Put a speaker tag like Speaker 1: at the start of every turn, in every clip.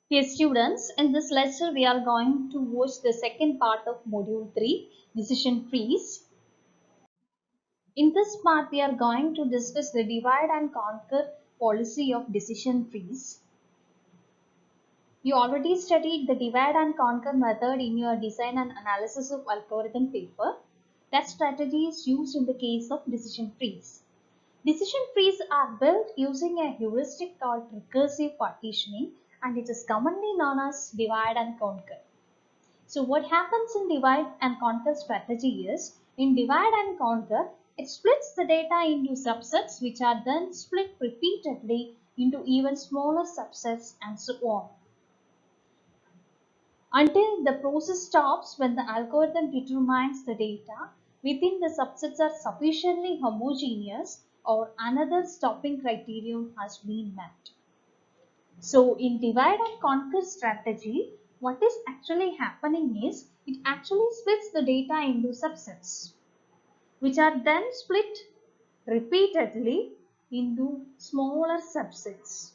Speaker 1: Dear students, in this lecture we are going to watch the second part of module 3, decision trees. In this part we are going to discuss the divide and conquer policy of decision trees. You already studied the divide and conquer method in your design and analysis of algorithm paper. That strategy is used in the case of decision trees. Decision trees are built using a heuristic called recursive partitioning, and it is commonly known as divide and conquer. So what happens in divide and conquer strategy is, in divide and conquer, it splits the data into subsets which are then split repeatedly into even smaller subsets and so on, until the process stops when the algorithm determines the data within the subsets are sufficiently homogeneous or another stopping criterion has been met. So in divide and conquer strategy, what is actually happening is it actually splits the data into subsets, which are then split repeatedly into smaller subsets.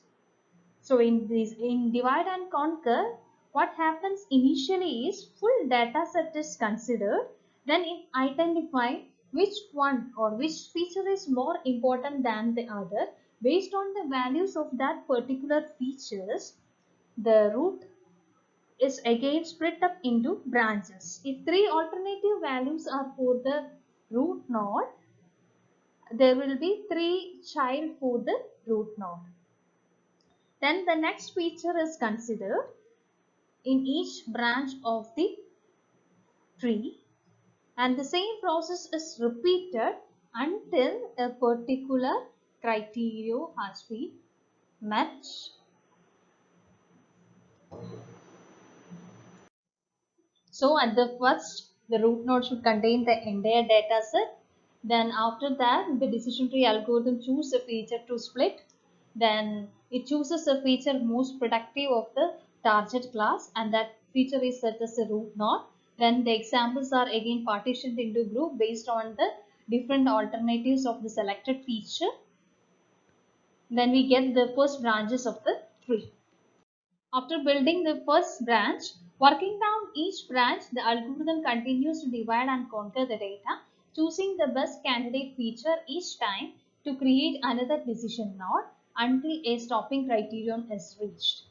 Speaker 1: So in divide and conquer, what happens initially is full data set is considered, then it identify which one or which feature is more important than the other. Based on the values of that particular features, the root is again split up into branches. If three alternative values are for the root node, there will be three child for the root node. Then the next feature is considered in each branch of the tree, and the same process is repeated until a particular criteria has been met. So at the first, the root node should contain the entire data set. Then after that, the decision tree algorithm chooses a feature to split. Then it chooses a feature most productive of the target class, and that feature is set as a root node. Then the examples are again partitioned into group based on the different alternatives of the selected feature. Then we get the first branches of the tree. After building the first branch, working down each branch, the algorithm continues to divide and conquer the data, choosing the best candidate feature each time to create another decision node until a stopping criterion is reached.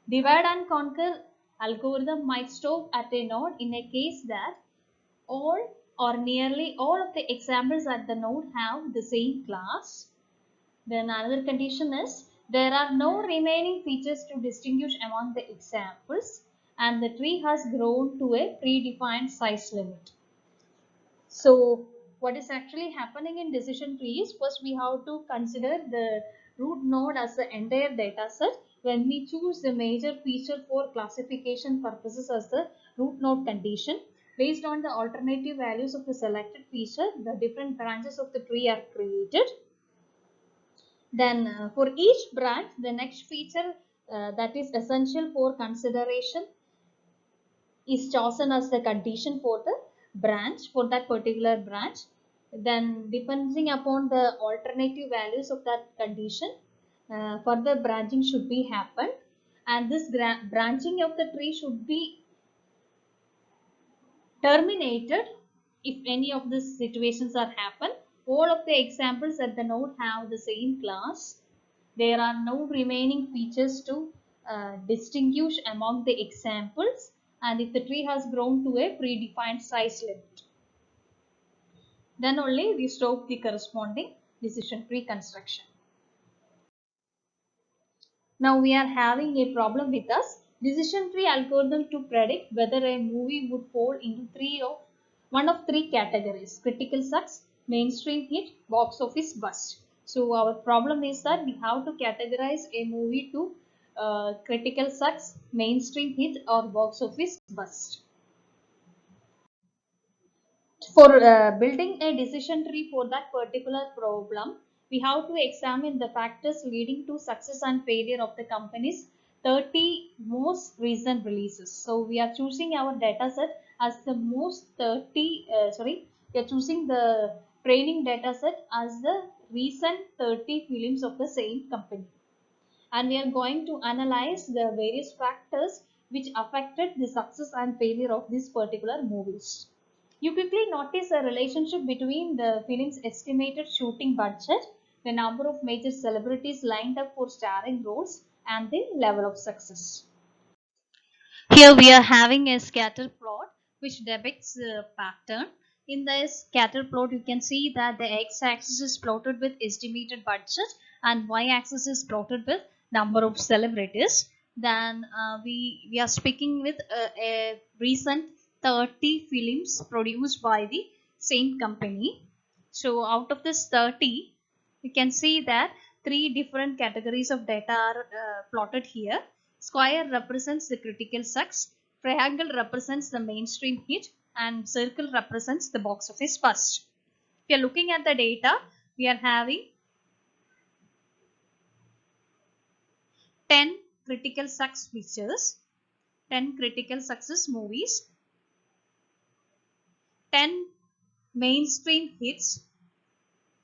Speaker 1: Divide and conquer algorithm might stop at a node in a case that all or nearly all of the examples at the node have the same class. Then another condition is there are no remaining features to distinguish among the examples, and the tree has grown to a predefined size limit. So what is actually happening in decision trees, first we have to consider the root node as the entire data set. When we choose the major feature for classification purposes as the root node condition, based on the alternative values of the selected feature, the different branches of the tree are created. Then for each branch, the next feature that is essential for consideration is chosen as the condition for the branch, for that particular branch. Then depending upon the alternative values of that condition, further branching should be happened, and this branching of the tree should be terminated if any of these situations are happen. All of the examples at the node have the same class. There are no remaining features to distinguish among the examples, and if the tree has grown to a predefined size limit, then only we stop the corresponding decision tree construction. Now we are having a problem with us decision tree algorithm to predict whether a movie would fall into one of three categories: critical success, mainstream hit, box office bust. So our problem is that we have to categorize a movie to critical success, mainstream hit, or box office bust. For building a decision tree for that particular problem, we have to examine the factors leading to success and failure of the company's 30 most recent releases. So we are choosing our data set as the we are choosing the training data set as the recent 30 films of the same company. and we are going to analyze the various factors which affected the success and failure of these particular movies. You quickly notice a relationship between the film's estimated shooting budget, the number of major celebrities lined up for starring roles, and the level of success. Here we are having a scatter plot which depicts the pattern. In the scatter plot, you can see that the x-axis is plotted with estimated budget and y-axis is plotted with number of celebrities. Then we are speaking with a recent 30 films produced by the same company. So out of this 30, you can see that three different categories of data are plotted here. Square represents the critical success, triangle represents the mainstream hit, and circle represents the box office bust. If you are looking at the data, we are having 10 critical success pictures, 10 critical success movies, 10 mainstream hits,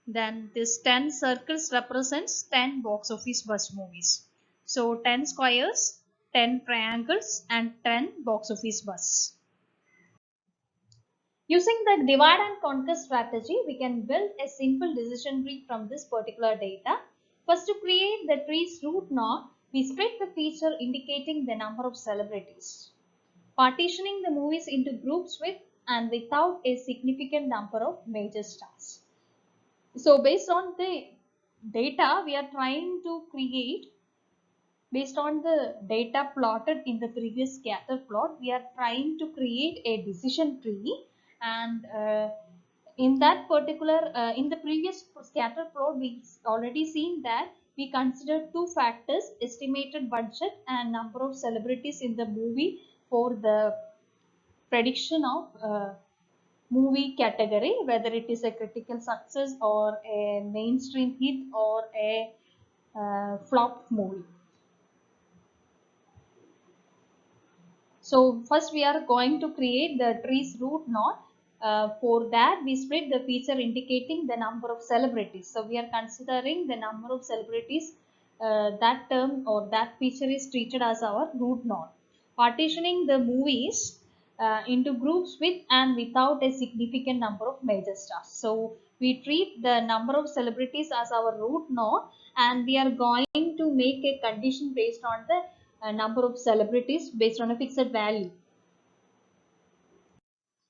Speaker 1: then this 10 circles represents 10 box office bust movies. So 10 squares, 10 triangles and 10 box office busts. Using the divide and conquer strategy, we can build a simple decision tree from this particular data. First, to create the tree's root node, we split the feature indicating the number of celebrities, partitioning the movies into groups with and without a significant number of major stars. So based on the data, we are trying to create, based on the data plotted in the previous scatter plot, we are trying to create a decision tree. And in that particular, in the previous scatter plot, we already seen that we considered two factors, estimated budget and number of celebrities in the movie for the prediction of movie category, whether it is a critical success or a mainstream hit or a flop movie. So first we are going to create the tree's root node. For that we split the feature indicating the number of celebrities. So we are considering the number of celebrities, that term or that feature is treated as our root node. Partitioning the movies into groups with and without a significant number of major stars. So we treat the number of celebrities as our root node, and we are going to make a condition based on the number of celebrities based on a fixed value.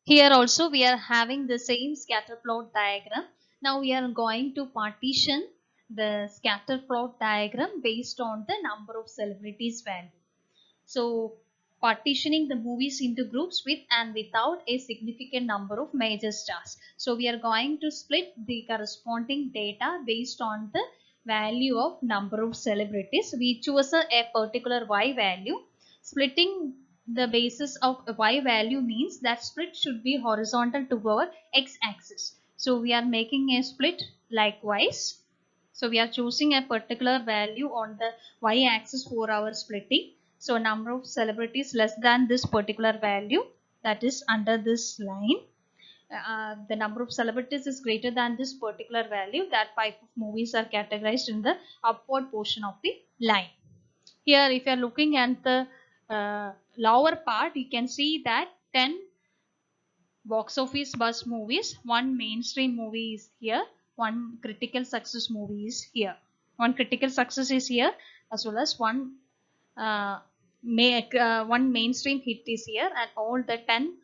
Speaker 1: Here also we are having the same scatter plot diagram. Now we are going to partition the scatter plot diagram based on the number of celebrities value. So partitioning the movies into groups with and without a significant number of major stars. So we are going to split the corresponding data based on the value of number of celebrities. We choose a particular y value. Splitting the basis of a y value means that split should be horizontal to our x axis. So we are making a split likewise. So we are choosing a particular value on the y axis for our splitting. So number of celebrities less than this particular value, that is under this line. The number of celebrities is greater than this particular value, that type of movies are categorized in the upward portion of the line. Here if you are looking at the lower part, you can see that 10 box office buzz movies, one mainstream movie is here, one critical success movie is here, one critical success is here, as well as one one mainstream hit is here, and all the 10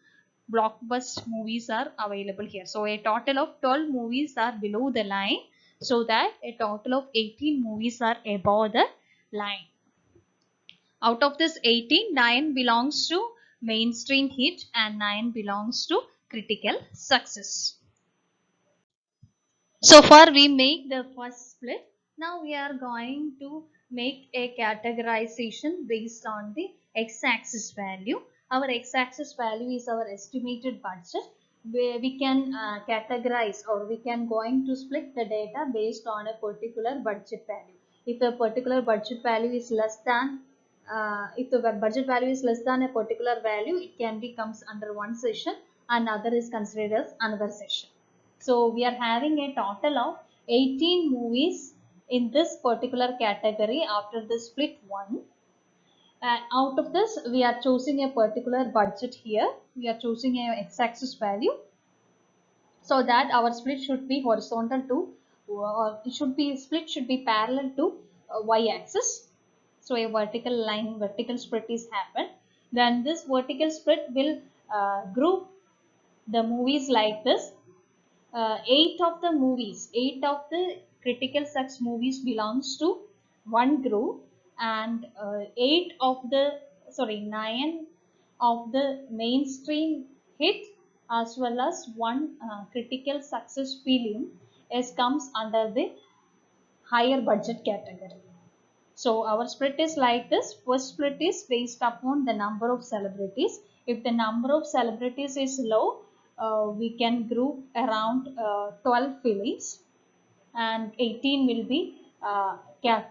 Speaker 1: blockbuster movies are available here. So a total of 12 movies are below the line, so that a total of 18 movies are above the line. Out of this 18, 9 belongs to mainstream hit and 9 belongs to critical success. So far we make the first split. Now we are going to make a categorization based on the x-axis value. Our x-axis value is our estimated budget, where we can categorize, or we can going to split the data based on a particular budget value. If a particular budget value is less than if the budget value is less than a particular value, it can be comes under one session and other is considered as another session. So we are having a total of 18 movies in this particular category after the split 1. And out of this, we are choosing a particular budget here. We are choosing a x-axis value so that our split should be horizontal to, it should be split should be parallel to y-axis. So a vertical line, vertical split is happened. Then this vertical split will group the movies like this. 8 of the critical success movies belongs to one group, and 9 of the mainstream hit as well as one critical success film is comes under the higher budget category. So our split is like this. First split is based upon the number of celebrities. If the number of celebrities is low, we can group around 12 films, and 18 will be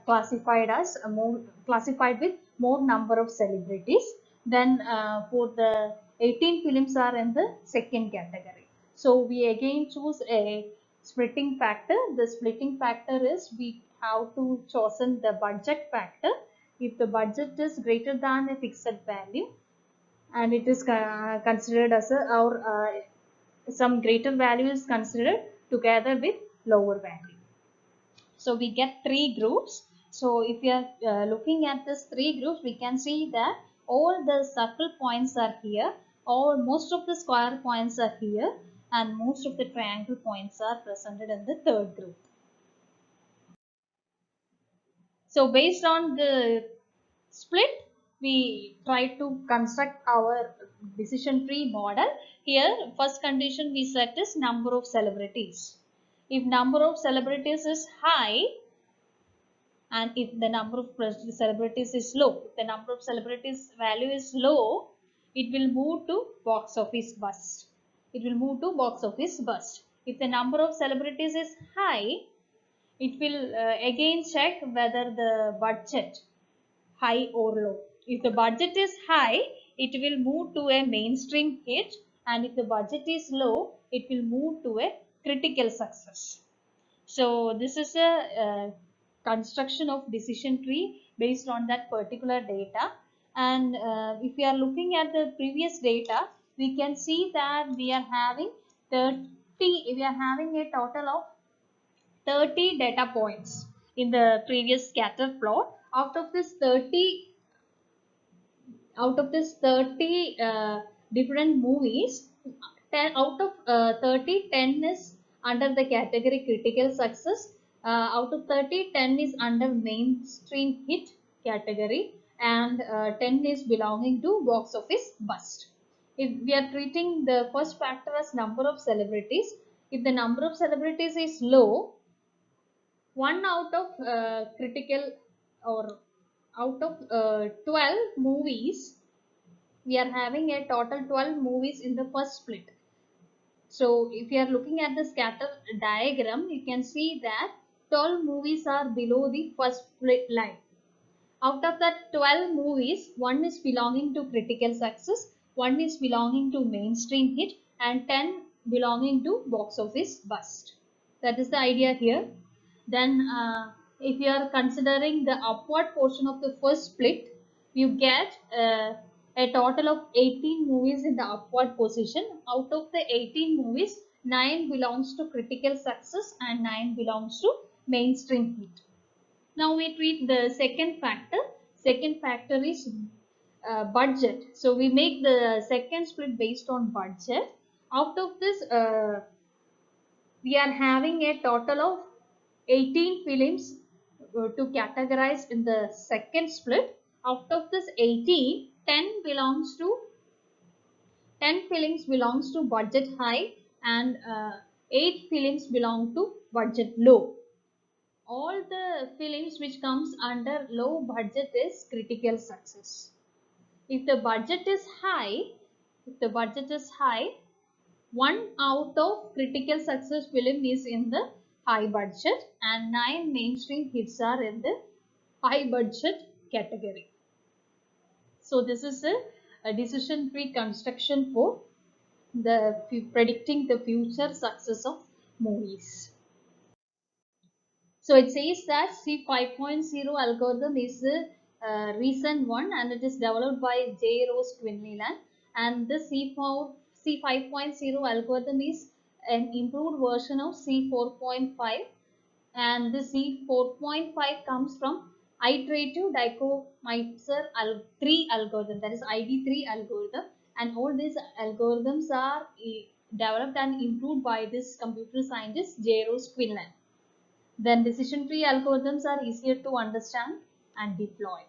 Speaker 1: classified as classified with more number of celebrities. Then for the 18 films are in the second category. So we again choose a splitting factor. The splitting factor is we have to chosen the budget factor. If the budget is greater than a fixed value, and it is considered as some greater value is considered together with lower value. So we get 3 groups. So if you are looking at this 3 groups, we can see that all the circle points are here, or most of the square points are here, and most of the triangle points are presented in the third group. So based on the split, we try to construct our decision tree model. Here, first condition we set is number of celebrities. If number of celebrities is high, and if the number of celebrities is low, if the number of celebrities value is low, it will move to box office bust. It will move to box office bust. If the number of celebrities is high, it will again check whether the budget high or low. If the budget is high, it will move to a mainstream hit, and if the budget is low, it will move to a critical success. So this is a construction of decision tree based on that particular data. And if we are looking at the previous data, we can see that we are having a total of 30 data points in the previous scatter plot. Out of this 30 different movies, 10 out of 30, 10 is under the category critical success. Out of 30, 10 is under mainstream hit category, and 10 is belonging to box office bust. If we are treating the first factor as number of celebrities, if the number of celebrities is low, 1 out of critical, or out of 12 movies, we are having a total 12 movies in the first split. So if you are looking at the scatter diagram, you can see that 12 movies are below the first split line. Out of that 12 movies, one is belonging to critical success, one is belonging to mainstream hit, and 10 belonging to box office bust. That is the idea here. Then if you are considering the upward portion of the first split, you get a total of 18 movies in the upward position. Out of the 18 movies, 9 belongs to critical success and 9 belongs to mainstream hit. Now we treat the second factor. Second factor is budget. So we make the second split based on budget. Out of this, we are having a total of 18 films to categorize in the second split. Out of this 18, 10 films belongs to budget high, and 8 films belong to budget low. All the films which comes under low budget is critical success. If the budget is high, one out of critical success film is in the high budget, and 9 mainstream hits are in the high budget category. So this is a decision tree construction for the predicting the future success of movies. So it says that C5.0 algorithm is a recent one and it is developed by J. Rose Quinlivan, and the C5.0 algorithm is an improved version of C4.5, and the C4.5 comes from iterative dichotomizer 3 algorithm, that is ID3 algorithm, and all these algorithms are developed and improved by this computer scientist J. Rose Quinlan. Then decision tree algorithms are easier to understand and deploy.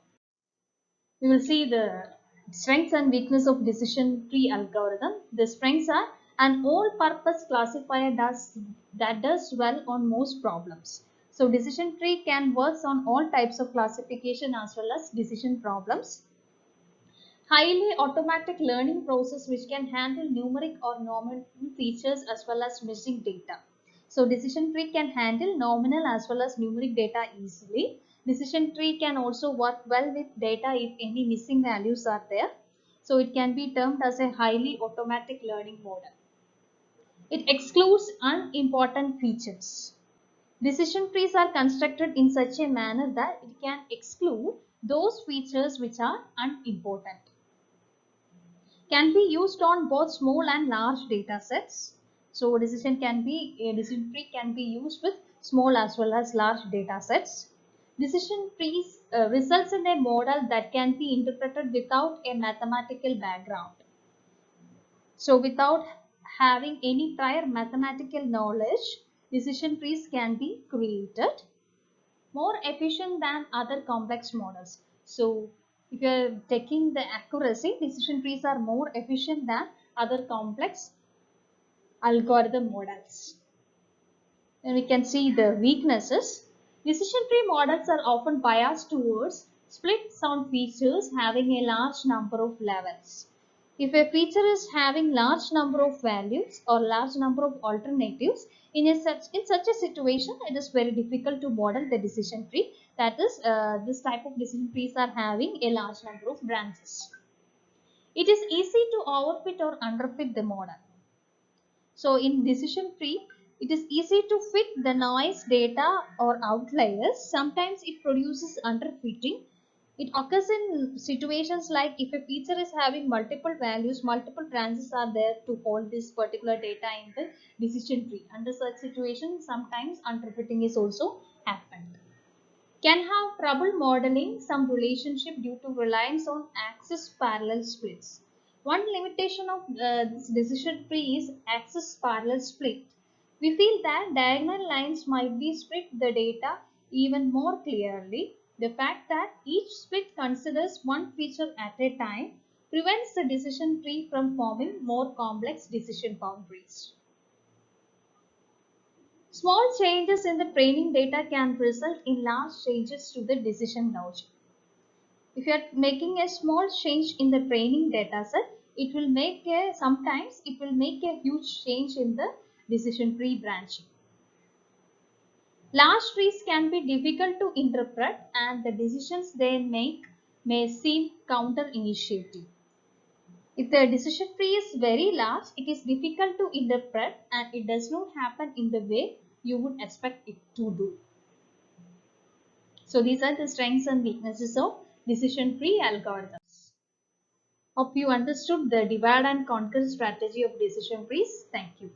Speaker 1: We will see the strengths and weakness of decision tree algorithm. The strengths are an all-purpose classifier that does well on most problems. So decision tree can work on all types of classification as well as decision problems. Highly automatic learning process which can handle numeric or nominal features as well as missing data. So decision tree can handle nominal as well as numeric data easily. Decision tree can also work well with data if any missing values are there. So it can be termed as a highly automatic learning model. It excludes unimportant features. Decision trees are constructed in such a manner that it can exclude those features which are unimportant. Can be used on both small and large data sets. So decision tree can be used with small as well as large data sets. Decision trees results in a model that can be interpreted without a mathematical background. So without having any prior mathematical knowledge, decision trees can be created. More efficient than other complex models. So if you are taking the accuracy, decision trees are more efficient than other complex algorithm models. And we can see the weaknesses. Decision tree models are often biased towards split sound features having a large number of levels. If a feature is having large number of values or large number of alternatives, in such a situation, it is very difficult to model the decision tree. That is, this type of decision trees are having a large number of branches. It is easy to overfit or underfit the model. So in decision tree, it is easy to fit the noise data or outliers. Sometimes it produces underfitting. It occurs in situations like if a feature is having multiple values, multiple branches are there to hold this particular data in the decision tree. Under such situations, sometimes underfitting is also happened. Can have trouble modeling some relationship due to reliance on axis parallel splits. One limitation of this decision tree is axis parallel split. We feel that diagonal lines might be split the data even more clearly. The fact that each split considers one feature at a time prevents the decision tree from forming more complex decision boundaries. Small changes in the training data can result in large changes to the decision logic. If you are making a small change in the training data set, sometimes it will make a huge change in the decision tree branching. Large trees can be difficult to interpret and the decisions they make may seem counter-initiative. If the decision tree is very large, it is difficult to interpret and it does not happen in the way you would expect it to do. So these are the strengths and weaknesses of decision tree algorithms. Hope you understood the divide and conquer strategy of decision trees. Thank you.